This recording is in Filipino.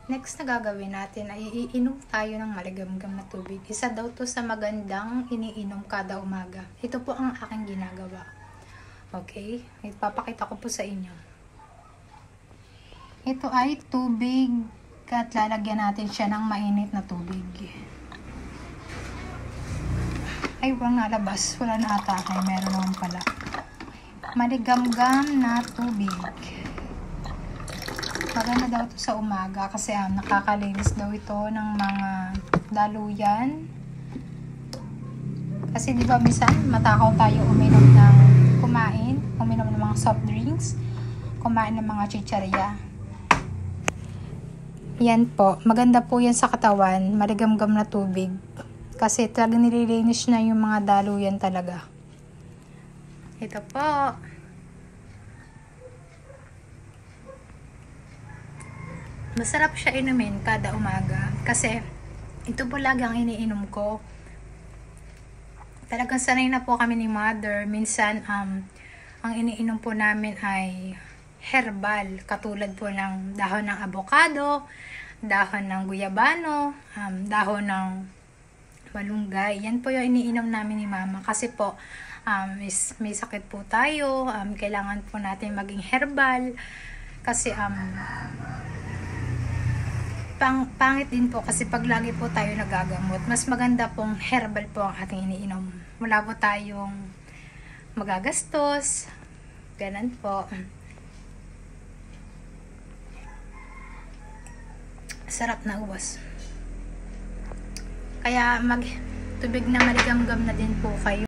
Next na gagawin natin ay iinom tayo ng maligamgam na tubig. Isa daw to sa magandang iniinom kada umaga. Ito po ang aking ginagawa. Okay? Ipapakita ko po sa inyo. Ito ay tubig at lalagyan natin siya ng mainit na tubig. Ay, walang nalabas. Wala na ata. Ay, meron naman pala. Maligamgam na tubig. Maganda daw ito sa umaga kasi nakakalinis daw ito ng mga daluyan. Kasi di ba minsan matakaw tayo uminom ng mga soft drinks, kumain ng mga chicharia. Yan po, maganda po yan sa katawan, maligamgam na tubig. Kasi talagang nililinis na yung mga daluyan talaga. Ito po. Masarap siya inumin kada umaga kasi ito po lagi ang iniinom ko. Talagang sanay na po kami ni mother. Minsan ang iniinom po namin ay herbal, katulad po ng dahon ng avocado, dahon ng guyabano, dahon ng malunggay. Yan po yung iniinom namin ni mama kasi po may sakit po tayo, kailangan po natin maging herbal kasi pangit din po kasi pag lagi po tayo nagagamot, mas maganda pong herbal po ang ating iniinom. Wala po tayong magagastos. Ganun po. Sarap na uwas. Kaya tubig na maligamgam na din po kayo.